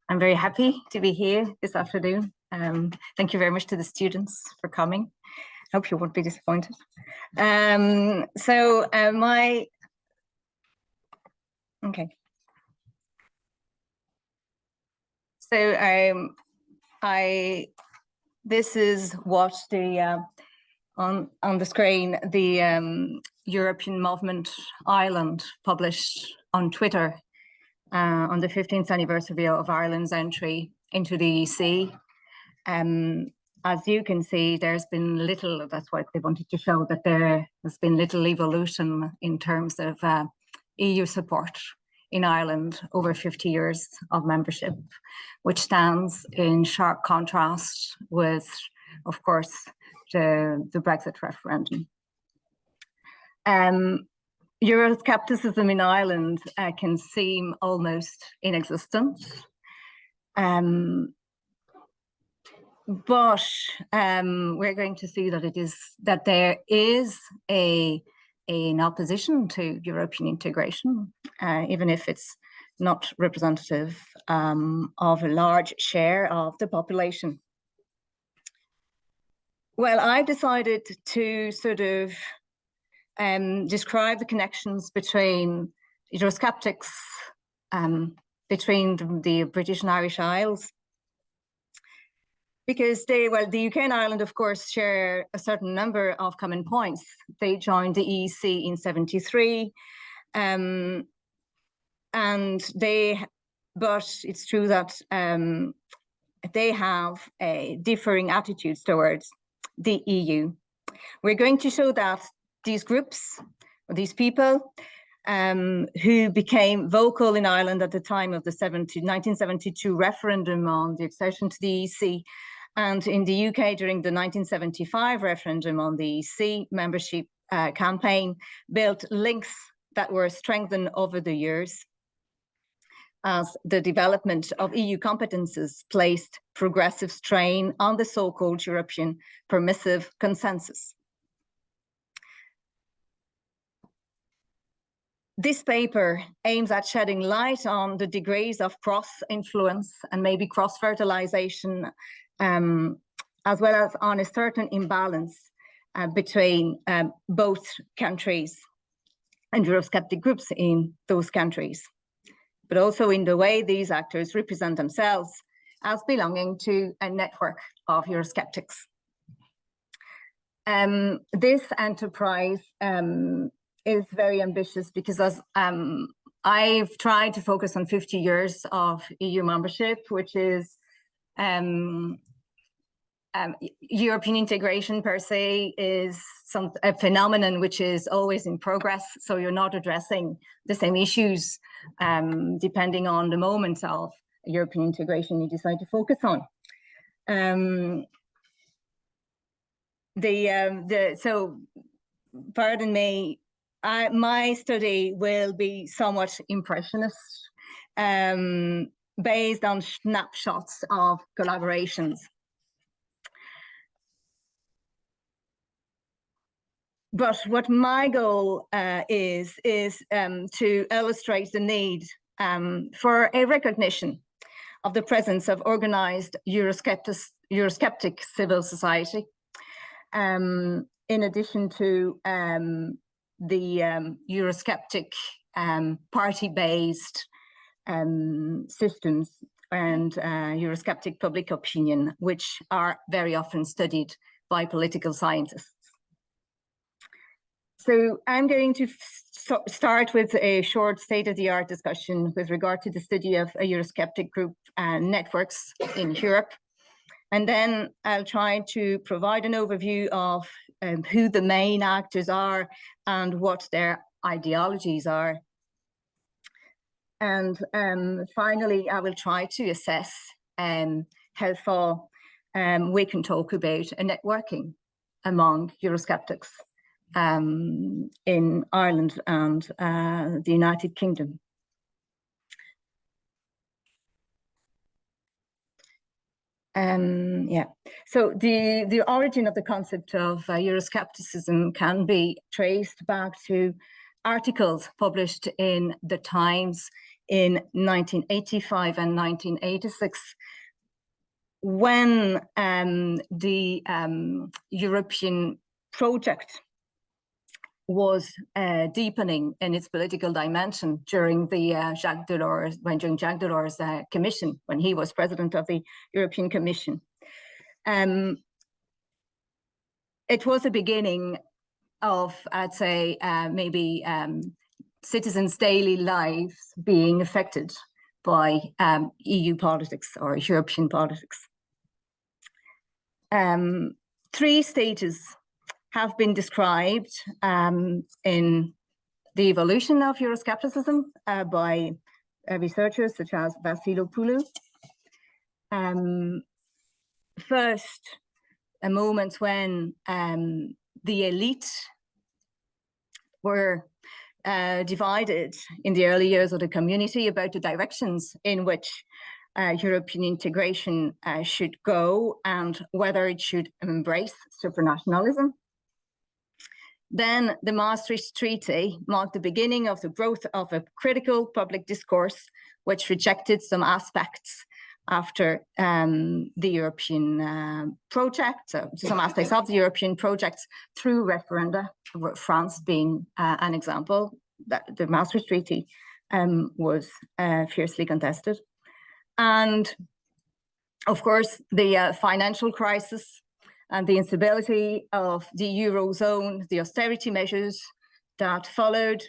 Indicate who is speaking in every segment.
Speaker 1: I'm very happy to be here this afternoon. Thank you very much to the students for coming. I hope you won't be disappointed. This is what the on the screen the European Movement Ireland published on Twitter on the 15th anniversary of Ireland's entry into the EC. As you can see, there's been little, that's what they wanted to show, that there has been little evolution in terms of EU support in Ireland over 50 years of membership, which stands in sharp contrast with, of course, the Brexit referendum. Euroscepticism in Ireland can seem almost inexistent. But we're going to see that there is an opposition to European integration, even if it's not representative of a large share of the population. Well, I decided to sort of describe the connections between Eurosceptics, between the British and Irish Isles, because the UK and Ireland, of course, share a certain number of common points. They joined the EEC in '73, but it's true that they have differing attitudes towards the EU. We're going to show that these groups, or these people, who became vocal in Ireland at the time of the 1972 referendum on the accession to the EC, and in the UK during the 1975 referendum on the EC membership campaign, built links that were strengthened over the years as the development of EU competences placed progressive strain on the so-called European permissive consensus. This paper aims at shedding light on the degrees of cross-influence and maybe cross-fertilization, as well as on a certain imbalance between both countries and Eurosceptic groups in those countries, but also in the way these actors represent themselves as belonging to a network of Eurosceptics. This enterprise is very ambitious because as I've tried to focus on 50 years of EU membership, which is European integration per se is a phenomenon which is always in progress. So you're not addressing the same issues depending on the moment of European integration you decide to focus on. So pardon me, my study will be somewhat impressionist, based on snapshots of collaborations. But what my goal is to illustrate the need for a recognition of the presence of organized Eurosceptic civil society, in addition to the Eurosceptic party-based systems and Eurosceptic public opinion, which are very often studied by political scientists. So I'm going to start with a short state-of-the-art discussion with regard to the study of a Eurosceptic group and networks in Europe. And then I'll try to provide an overview of who the main actors are and what their ideologies are. And finally, I will try to assess how far we can talk about a networking among Eurosceptics in Ireland and the United Kingdom. So the origin of the concept of Euroscepticism can be traced back to articles published in The Times in 1985 and 1986, when the European project was deepening in its political dimension during the Jacques Delors' commission, when he was president of the European Commission. It was a beginning of, I'd say, maybe citizens' daily lives being affected by EU politics or European politics. 3 stages have been described in the evolution of Euroscepticism by researchers such as Vassilopoulou. First, a moment when the elite were divided in the early years of the community about the directions in which European integration should go and whether it should embrace supranationalism. Then the Maastricht Treaty marked the beginning of the growth of a critical public discourse, which rejected some aspects after the European project, some aspects of the European project through referenda, France being an example. That the Maastricht Treaty was fiercely contested. And of course, the financial crisis and the instability of the Eurozone, the austerity measures that followed,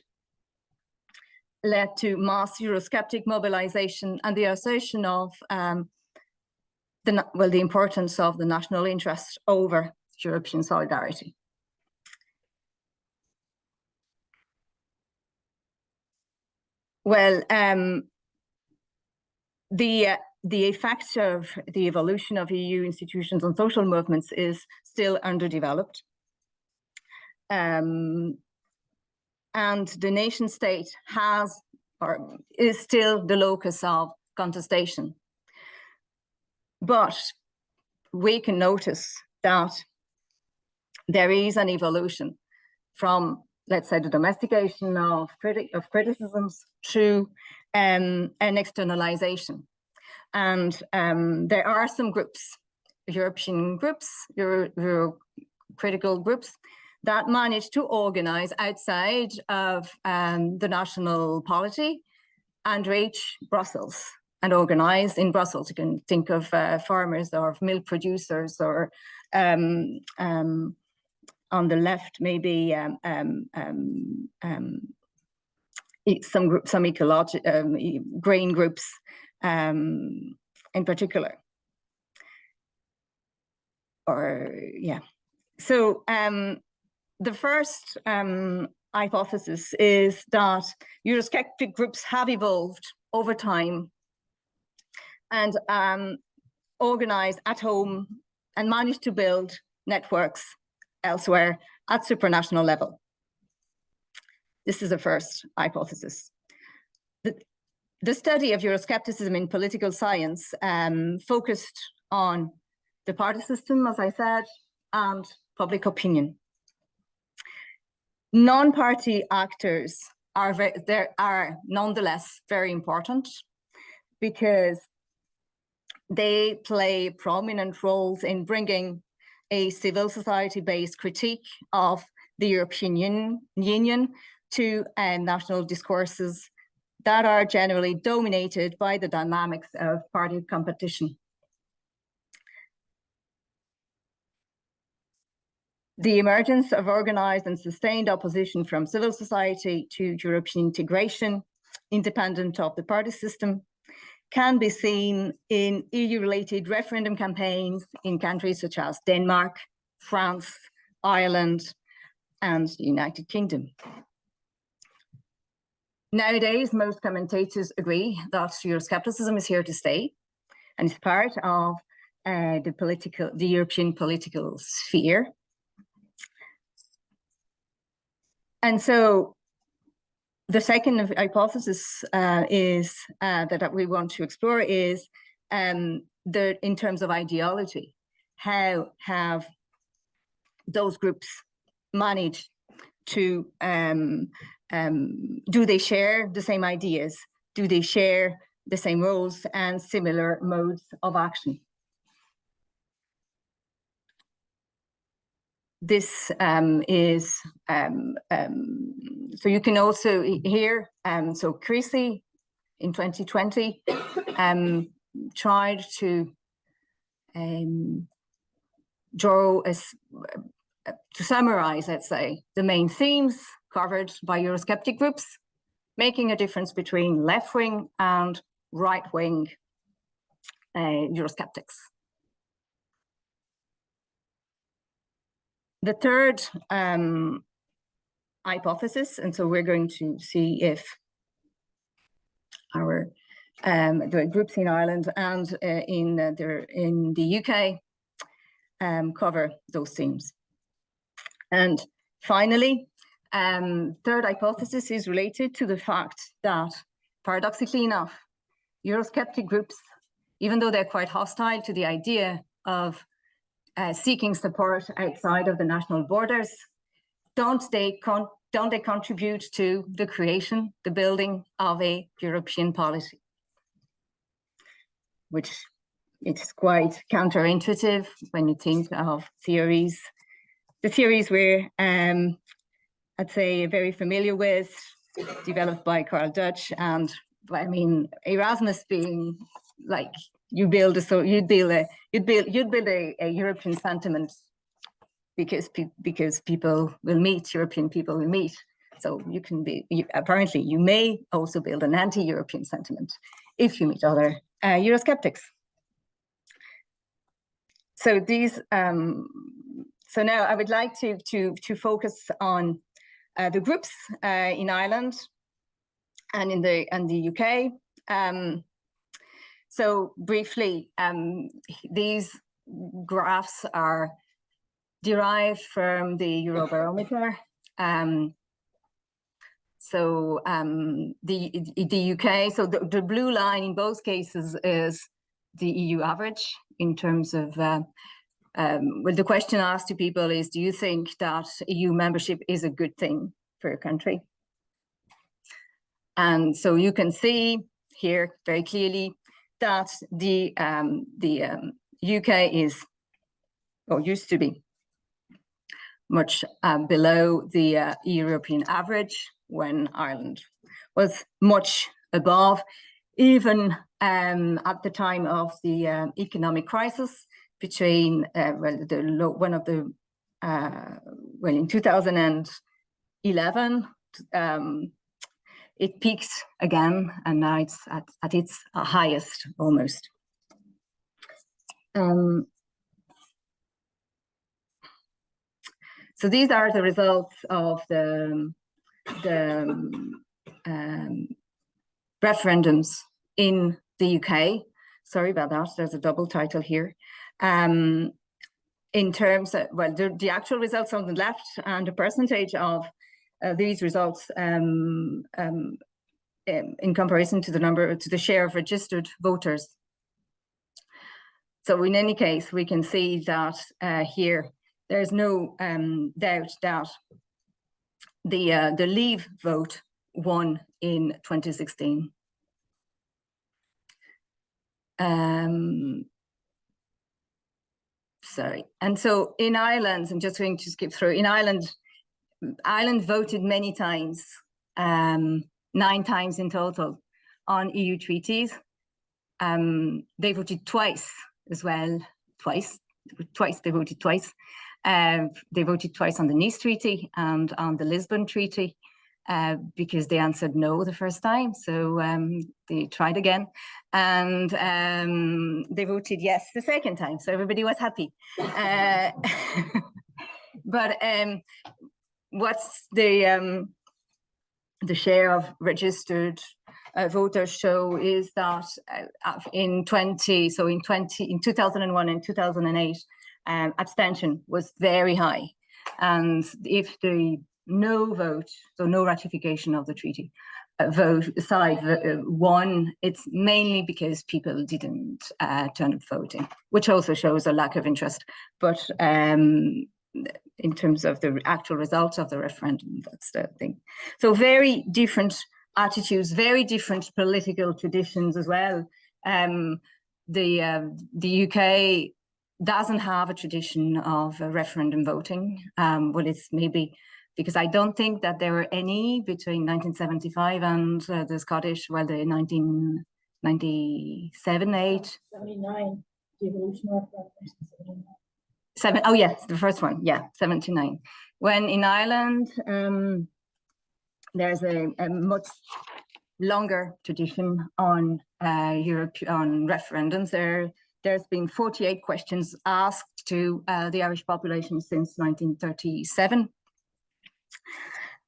Speaker 1: led to mass Eurosceptic mobilization and the assertion of the importance of the national interest over European solidarity. Well, the effects of the evolution of EU institutions on social movements is still underdeveloped. And the nation state is still the locus of contestation. But we can notice that there is an evolution from, let's say, the domestication of criticisms to an externalization. And there are some groups, European groups, Euro-critical groups, that managed to organize outside of the national polity and reach Brussels and organize in Brussels. You can think of farmers or milk producers, or on the left, maybe some ecological grain groups in particular. So the first hypothesis is that Eurosceptic groups have evolved over time and organized at home and managed to build networks elsewhere at supranational level. This is the first hypothesis. The study of Euroscepticism in political science focused on the party system, as I said, and public opinion. Non-party actors are nonetheless very important because they play prominent roles in bringing a civil society-based critique of the European Union to national discourses that are generally dominated by the dynamics of party competition. The emergence of organized and sustained opposition from civil society to European integration, independent of the party system, can be seen in EU-related referendum campaigns in countries such as Denmark, France, Ireland, and the United Kingdom. Nowadays, most commentators agree that Euroscepticism is here to stay and is part of the European political sphere. And so the second hypothesis is that we want to explore is in terms of ideology, how have those groups managed to, do they share the same ideas? do they share the same roles and similar modes of action? This is, so you can also hear, so Chrissy in 2020 tried to draw to summarize, let's say, the main themes covered by eurosceptic groups, making a difference between left-wing and right-wing eurosceptics. The third hypothesis, and so we're going to see if our the groups in Ireland and in the UK cover those themes. And finally, third hypothesis is related to the fact that, paradoxically enough, eurosceptic groups, even though they're quite hostile to the idea of seeking support outside of the national borders, don't they contribute to the creation, the building of a European policy? Which it's quite counterintuitive when you think of theories. The theories we're, I'd say, very familiar with, developed by Karl Dutch, and I mean Erasmus being like you'd build a European sentiment because people will meet, European people will meet. So you can be apparently you may also build an anti-European sentiment if you meet other eurosceptics. So these. So now I would like to focus on the groups in Ireland and in the UK. So briefly, these graphs are derived from the Eurobarometer. So the UK, so the blue line in both cases is the EU average in terms of, well, the question asked to people is, do you think that EU membership is a good thing for your country? And so you can see here very clearly that the UK is, or used to be, much below the European average, when Ireland was much above, even at the time of the economic crisis between, well, in 2011, it peaked again, and now it's at its highest almost. So these are the results of the referendums in the UK. Sorry about that, there's a double title here. In terms of, well, the actual results on the left and the percentage of these results in comparison to the share of registered voters. So in any case, we can see that here, there's no doubt that the Leave vote won in 2016. Sorry, and so in Ireland, I'm just going to skip through. In Ireland voted many times, 9 times in total, on EU treaties. They voted twice as well, twice they voted twice. They voted twice on the Nice Treaty and on the Lisbon Treaty because they answered no the first time. So they tried again, and they voted yes the second time. So everybody was happy. But what's the share of registered voters show is that in 2001 and 2008, abstention was very high. And if the no vote, so no ratification of the treaty, won, it's mainly because people didn't turn up voting, which also shows a lack of interest. But in terms of the actual results of the referendum, that's the thing. So very different attitudes, very different political traditions as well. The UK doesn't have a tradition of referendum voting. Well, it's maybe because I don't think that there were any between 1975 and the Scottish, well, the 1997, 8.
Speaker 2: 79, the evolution of
Speaker 1: Oh yes, the first one, yeah, 79. When in Ireland, there's a much longer tradition on referendums. There's been 48 questions asked to the Irish population since 1937.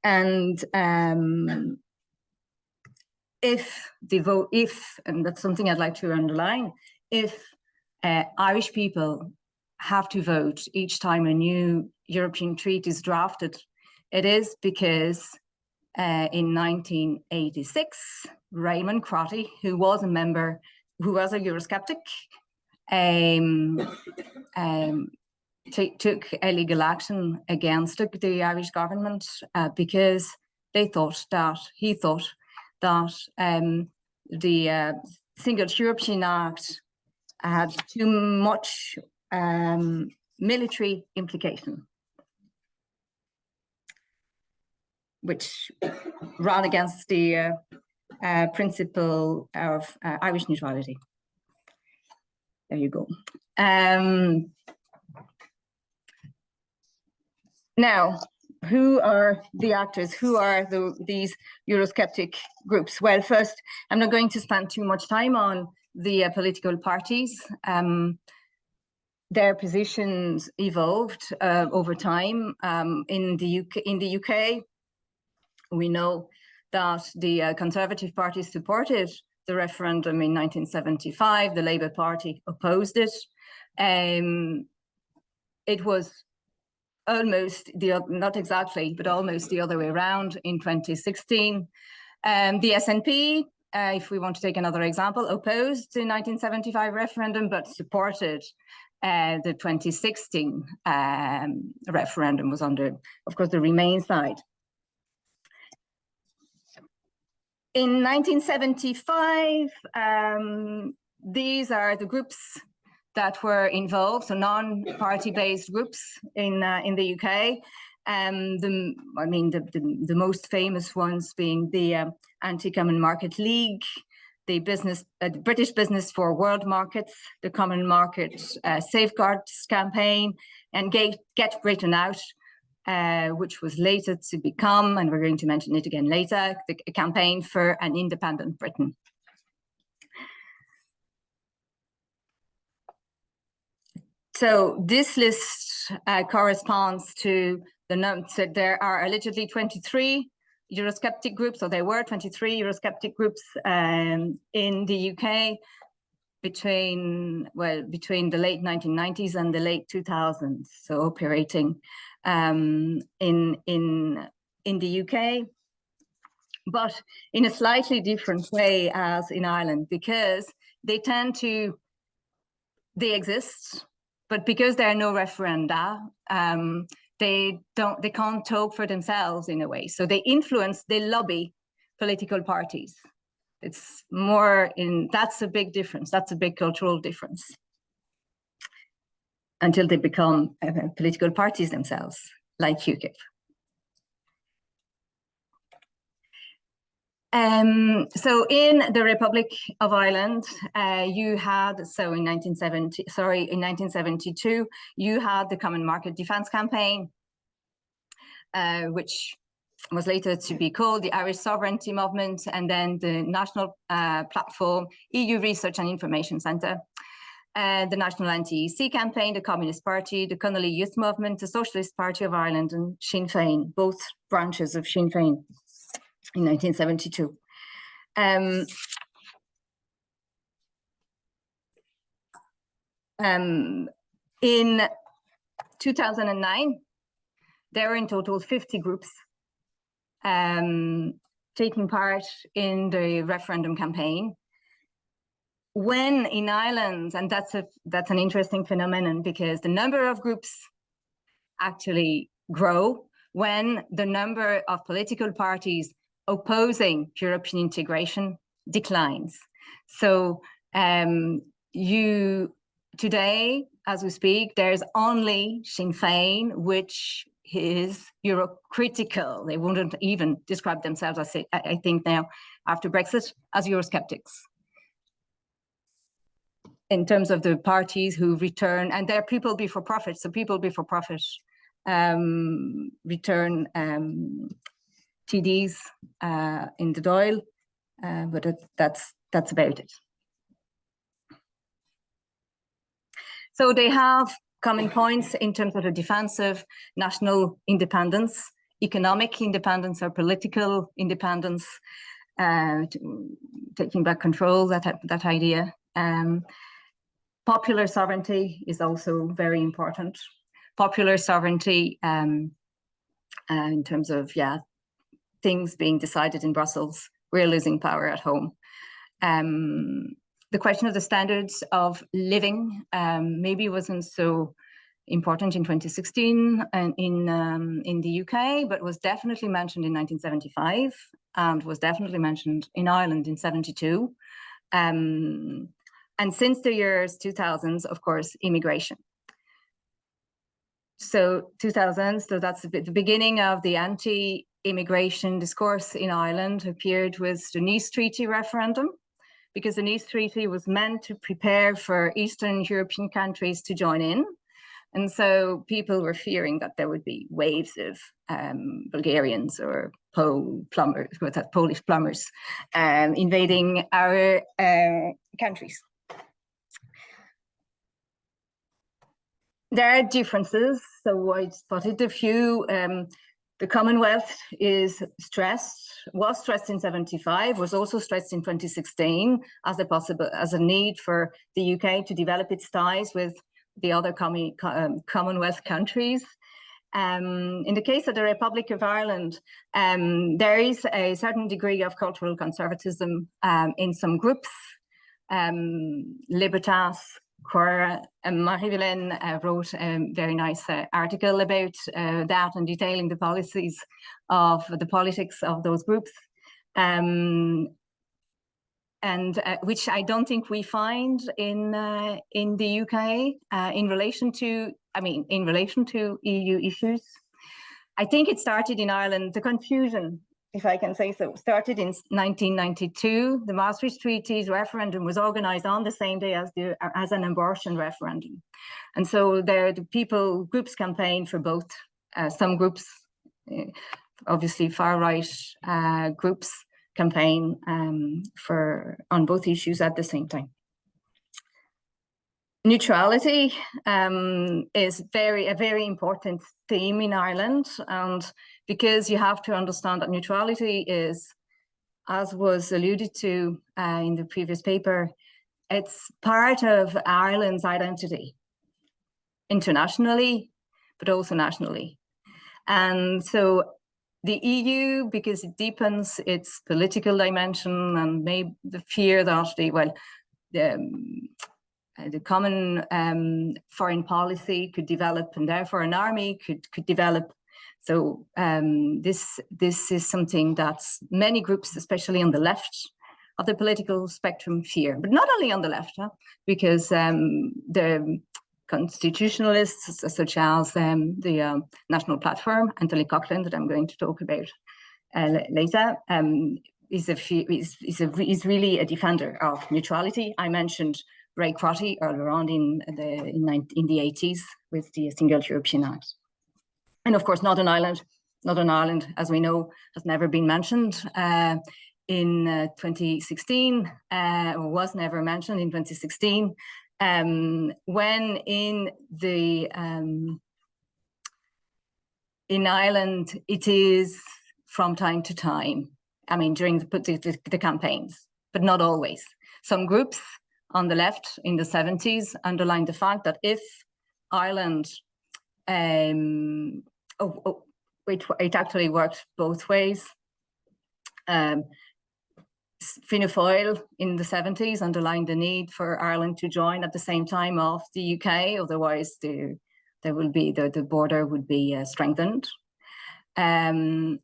Speaker 1: And if, and that's something I'd like to underline, if Irish people have to vote each time a new European treaty is drafted, it is because in 1986, Raymond Crotty, who was a eurosceptic, took a legal action against the Irish government because he thought that the Single European Act had too much military implication, which ran against the principle of Irish neutrality. There you go. Now, who are the actors? Who are these Eurosceptic groups? Well, first, I'm not going to spend too much time on the political parties. Their positions evolved over time. In the UK, we know that the Conservative Party supported the referendum in 1975. The Labour Party opposed it. It was almost not exactly, but almost the other way around in 2016. The SNP, if we want to take another example, opposed the 1975 referendum, but supported the 2016 referendum, was under, of course, the Remain side. In 1975, these are the groups that were involved, so non-party-based groups in the UK. The most famous ones being the Anti-Common Market League, the British Business for World Markets, the Common Market Safeguards Campaign, and Get Britain Out, which was later to become, and we're going to mention it again later, the campaign for an independent Britain. So this list corresponds to the notes that there are allegedly 23 Eurosceptic groups, or there were 23 Eurosceptic groups in the UK between the late 1990s and the late 2000s, so operating in the UK, but in a slightly different way as in Ireland, because they exist, but because there are no referenda, they can't talk for themselves in a way. So they lobby political parties. It's more that's a big difference. That's a big cultural difference. Until they become political parties themselves, like UKIP. So in the Republic of Ireland, in 1972, you had the Common Market Defence Campaign, which was later to be called the Irish Sovereignty Movement, and then the National Platform, EU Research and Information Centre, the National Anti-EC Campaign, the Communist Party, the Connolly Youth Movement, the Socialist Party of Ireland, and Sinn Féin, both branches of Sinn Féin. In 1972. In 2009, there were in total 50 groups taking part in the referendum campaign. When in Ireland, and that's an interesting phenomenon, because the number of groups actually grow when the number of political parties opposing European integration declines. So today, as we speak, there's only Sinn Féin, which is Eurocritical. They wouldn't even describe themselves, I think now, after Brexit, as eurosceptics. In terms of the parties who return, and they're people before profit, so people before profit return TDs in the Dáil, but that's about it. So they have common points in terms of the defense of national independence, economic independence or political independence, taking back control, that idea. Popular sovereignty is also very important. Popular sovereignty in terms of, things being decided in Brussels, we're losing power at home. The question of the standards of living maybe wasn't so important in 2016 and in the UK, but was definitely mentioned in 1975 and was definitely mentioned in Ireland in 72. And since the years 2000s, of course, immigration. So 2000s, so that's the beginning of the anti-immigration discourse in Ireland, appeared with the Nice Treaty referendum, because the Nice Treaty was meant to prepare for Eastern European countries to join in. And so people were fearing that there would be waves of Bulgarians or Polish plumbers invading our countries. There are differences, so I spotted a few. The Commonwealth was stressed in 75, was also stressed in 2016 as a need for the UK to develop its ties with the other Commonwealth countries. In the case of the Republic of Ireland, there is a certain degree of cultural conservatism in some groups. Libertas, Cora, and Marie-Hélène wrote a very nice article about that and detailing the politics of those groups, which I don't think we find in the UK in relation to EU issues. I think it started in Ireland, the confusion, if I can say so, started in 1992. The Maastricht Treaty's referendum was organized on the same day as an abortion referendum. And so the groups campaigned for both. Some groups, obviously far-right groups, campaign on both issues at the same time. Neutrality is a very important theme in Ireland, and because you have to understand that neutrality is, as was alluded to in the previous paper, it's part of Ireland's identity, internationally, but also nationally. And so the EU, because it deepens its political dimension and maybe the fear that the common foreign policy could develop, and therefore an army could develop. So this is something that many groups, especially on the left of the political spectrum, fear. But not only on the left, because the constitutionalists, such as the National Platform, Anthony Coughlin, that I'm going to talk about later, is really a defender of neutrality. I mentioned Ray Crotty earlier on in the 80s with the Single European Act. And of course, Northern Ireland, as we know, has never been mentioned in 2016, or was never mentioned in 2016, when in Ireland, it is from time to time, during the campaigns, but not always. Some groups on the left in the 70s underlined the fact that if Ireland, it actually worked both ways. Fianna Fáil in the 70s underlined the need for Ireland to join at the same time of the UK, otherwise the border would be strengthened. And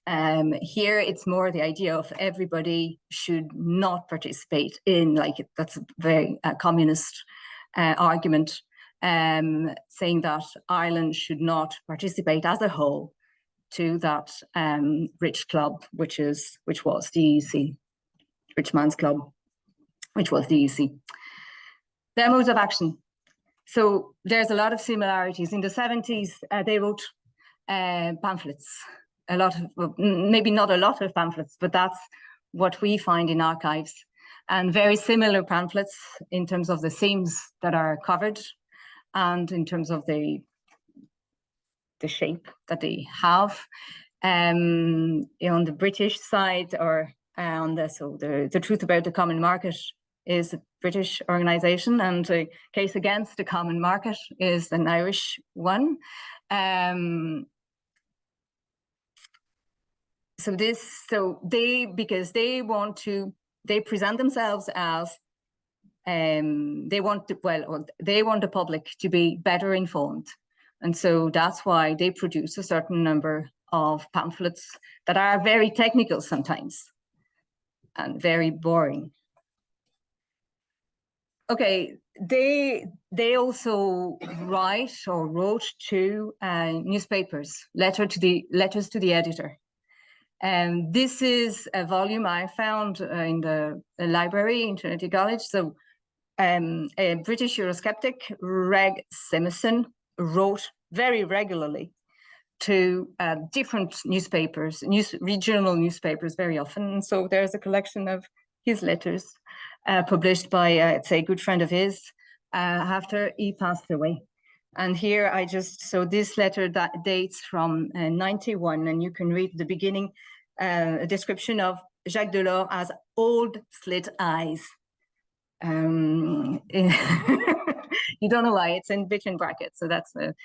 Speaker 1: Here, it's more the idea of everybody should not participate in, like, that's a very communist argument, saying that Ireland should not participate as a whole to that rich club, which was the EEC, rich man's club, which was the EEC. Their modes of action. So there's a lot of similarities. In the 70s, they wrote pamphlets. A lot of, well, maybe not a lot of pamphlets, but that's what we find in archives. And very similar pamphlets in terms of the themes that are covered and in terms of the shape that they have. On the British side, or on the Truth About the Common Market is a British organization, and the Case Against the Common Market is an Irish one. Because they present themselves as they want the public to be better informed, and so that's why they produce a certain number of pamphlets that are very technical sometimes and very boring. Okay, they also wrote to newspapers, letters to the editor. And this is a volume I found in the library in Trinity College. So a British eurosceptic, Reg Simmerson, wrote very regularly to different newspapers, regional newspapers very often. And so there's a collection of his letters published by, it's a good friend of his, after he passed away. And here so this letter that dates from 91, and you can read the beginning, a description of Jacques Delors as old slit eyes. You don't know why, it's in between brackets, so that's but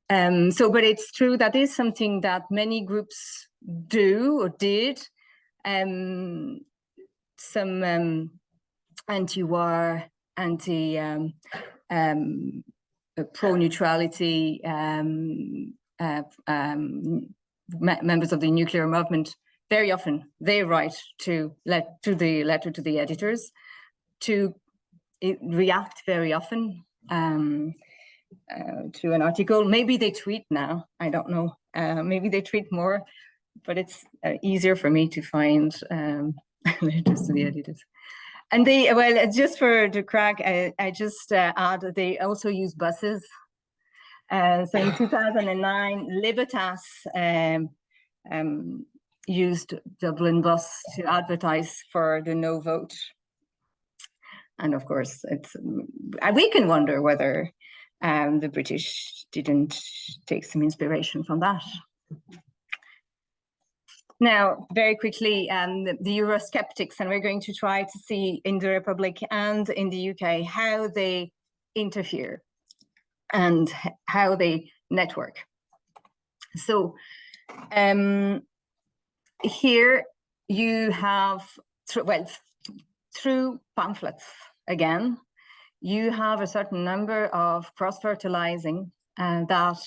Speaker 1: it's true that is something that many groups do or did. Some anti-war, pro-neutrality members of the nuclear movement, very often they write to the letter to the editors to react very often to an article. Maybe they tweet now, I don't know. Maybe they tweet more, but it's easier for me to find letters to the editors. And just for the crack, I just add that they also use buses. So in 2009, Libertas used Dublin Bus to advertise for the no vote. And of course, we can wonder whether the British didn't take some inspiration from that. Now, very quickly, the eurosceptics, and we're going to try to see in the Republic and in the UK how they interfere and how they network. So here you have, through pamphlets, again, you have a certain number of cross-fertilizing that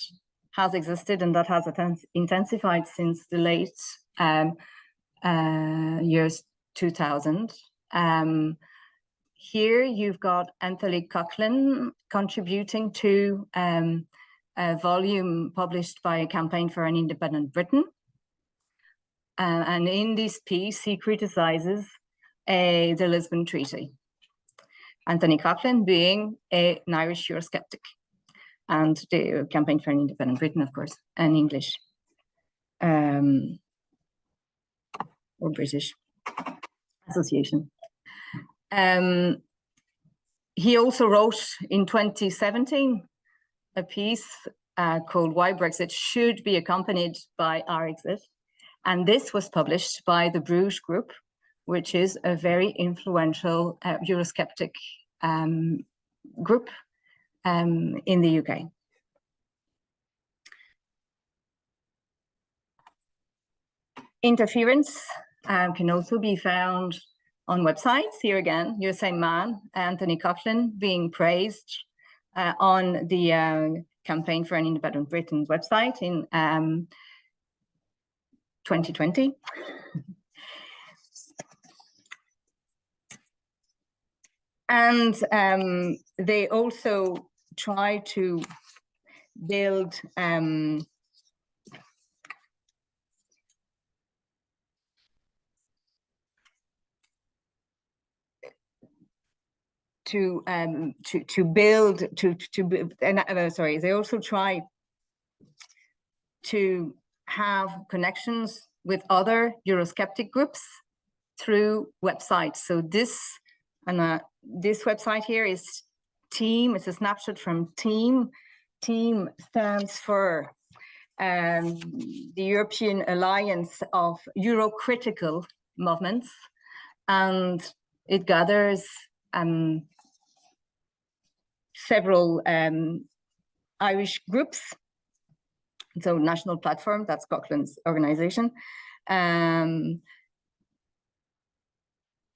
Speaker 1: has existed and that has intensified since the late years 2000. Here you've got Anthony Coughlin contributing to a volume published by a Campaign for an Independent Britain. And in this piece, he criticizes the Lisbon Treaty. Anthony Coughlin being an Irish eurosceptic, and the Campaign for an Independent Britain, of course, an English or British association. He also wrote in 2017 a piece called Why Brexit Should Be Accompanied by Irexit. And this was published by the Bruges Group, which is a very influential eurosceptic group in the UK. Interference can also be found on websites. Here again, you're the same man, Anthony Coughlin, being praised on the Campaign for an Independent Britain website in 2020. And they also try to build they also try to have connections with other Eurosceptic groups through websites. So this website here is TEAM. It's a snapshot from TEAM. TEAM stands for the European Alliance of Eurocritical Movements, and it gathers several Irish groups. So National Platform, that's Coughlin's organization.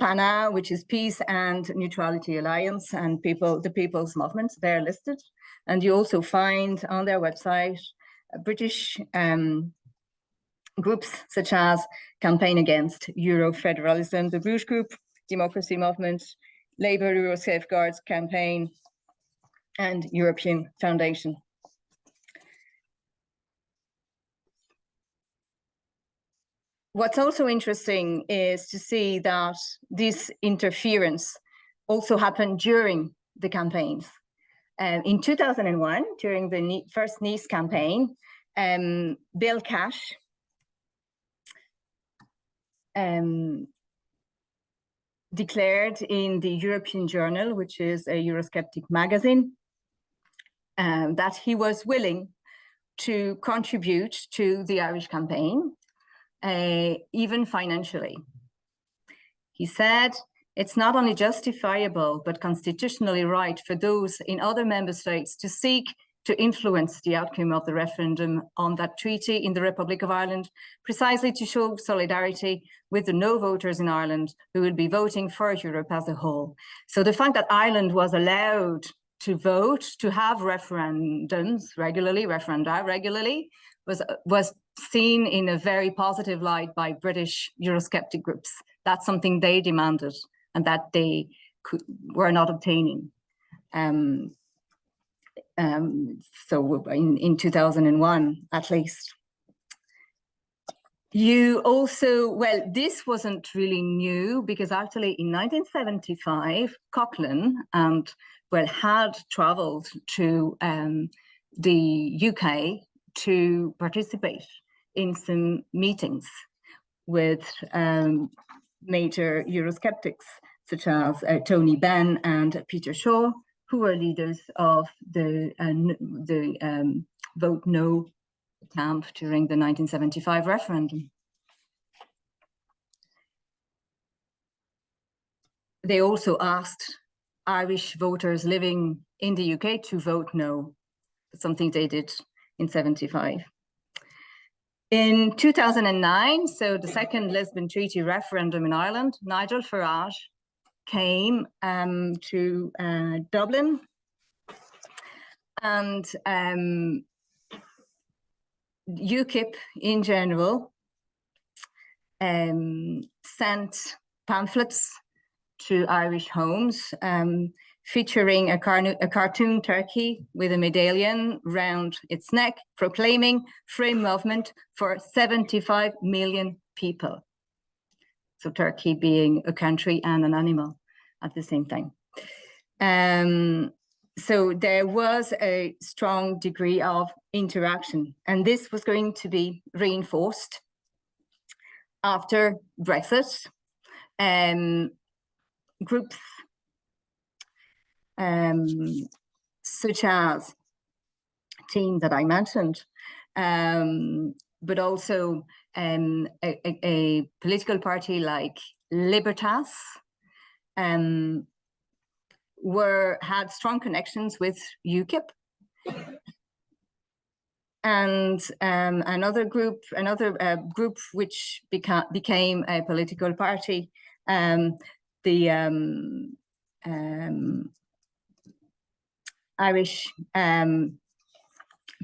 Speaker 1: PANA, which is Peace and Neutrality Alliance, and the People's Movement, they're listed. And you also find on their website British groups such as Campaign Against Euro-Federalism, the Bruges Group, Democracy Movement, Labour Euro Safeguards Campaign, and European Foundation. What's also interesting is to see that this interference also happened during the campaigns. In 2001, during the first Nice campaign, Bill Cash declared in the European Journal, which is a Eurosceptic magazine, that he was willing to contribute to the Irish campaign, even financially. He said, "It's not only justifiable, but constitutionally right for those in other member states to seek to influence the outcome of the referendum on that treaty in the Republic of Ireland, precisely to show solidarity with the no voters in Ireland who will be voting for Europe as a whole." So the fact that Ireland was allowed to vote, to have referenda regularly, was seen in a very positive light by British Eurosceptic groups. That's something they demanded and that they were not obtaining. So in 2001, at least. You also, well, this wasn't really new because actually in 1975, Coughlin had traveled to the UK to participate in some meetings with major Eurosceptics, such as Tony Benn and Peter Shaw, who were leaders of the Vote No camp during the 1975 referendum. They also asked Irish voters living in the UK to vote no, something they did in 75. In 2009, so the second Lisbon Treaty referendum in Ireland, Nigel Farage came to Dublin, and UKIP in general sent pamphlets to Irish homes featuring a cartoon turkey with a medallion round its neck, proclaiming free movement for 75 million people. So Turkey being a country and an animal at the same time. So there was a strong degree of interaction, and this was going to be reinforced after Brexit. Groups such as TEAM that I mentioned, but also a political party like Libertas had strong connections with UKIP. And another group which became a political party, the Irish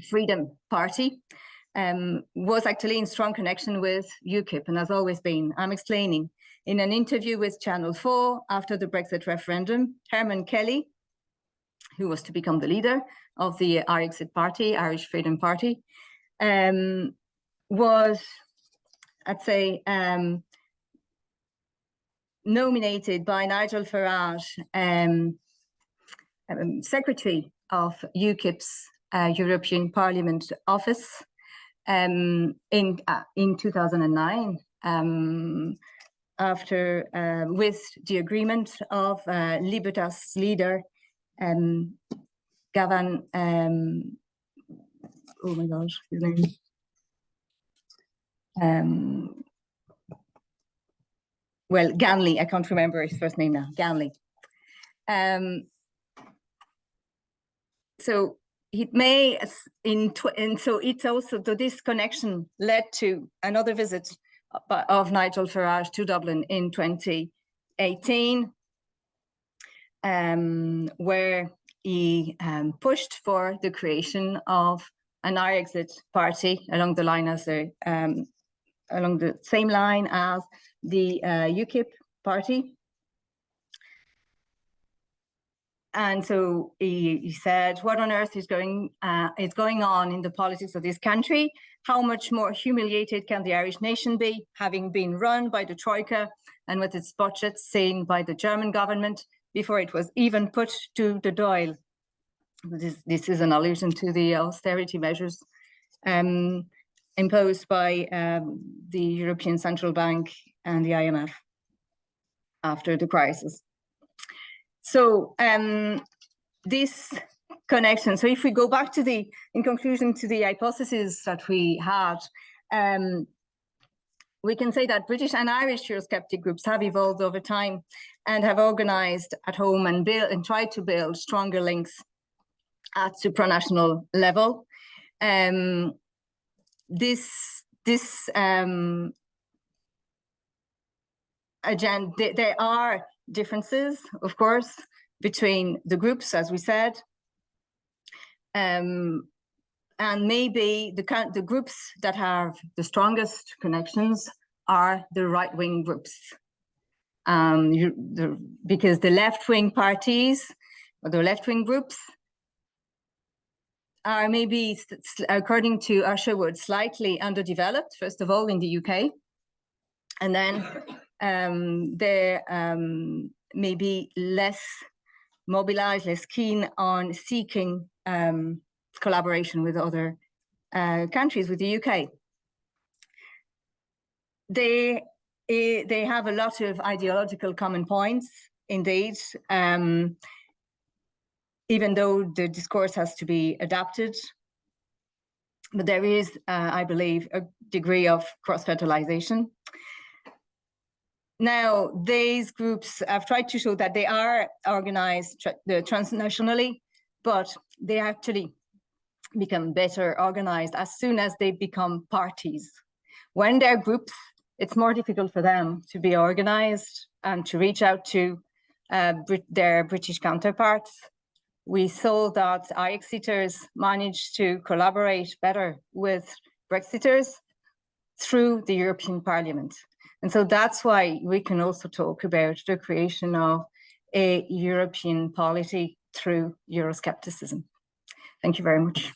Speaker 1: Freedom Party, was actually in strong connection with UKIP and has always been. I'm explaining. In an interview with Channel 4 after the Brexit referendum, Herman Kelly, who was to become the leader of the Irexit Party, Irish Freedom Party, was, I'd say, nominated by Nigel Farage, Secretary of UKIP's European Parliament office in 2009, after with the agreement of Libertas leader Gavin, oh my gosh, his name. Well, Ganley, I can't remember his first name now, Ganley. So it may, and so it's also, so this connection led to another visit of Nigel Farage to Dublin in 2018, where he pushed for the creation of an Irexit party along the line as along the same line as the UKIP party. And so he said, what on earth is going on in the politics of this country? How much more humiliated can the Irish nation be, having been run by the Troika and with its budget seen by the German government before it was even put to the Dáil? This is an allusion to the austerity measures imposed by the European Central Bank and the IMF after the crisis. So this connection, so if we go back to in conclusion to the hypothesis that we had, we can say that British and Irish eurosceptic groups have evolved over time and have organized at home and tried to build stronger links at supranational level. Again, there are differences, of course, between the groups, as we said, and maybe the groups that have the strongest connections are the right-wing groups, because the left-wing parties or the left-wing groups are maybe, according to Usherwood, slightly underdeveloped, first of all, in the UK, and then they're maybe less mobilized, less keen on seeking collaboration with other countries, with the UK. They have a lot of ideological common points, indeed, even though the discourse has to be adapted. But there is, I believe, a degree of cross-fertilization. Now, these groups, I've tried to show that they are organized transnationally, but they actually become better organized as soon as they become parties. When they're groups, it's more difficult for them to be organized and to reach out to their British counterparts. We saw that Irexiters managed to collaborate better with Brexiters through the European Parliament. And so that's why we can also talk about the creation of a European polity through Euroscepticism. Thank you very much.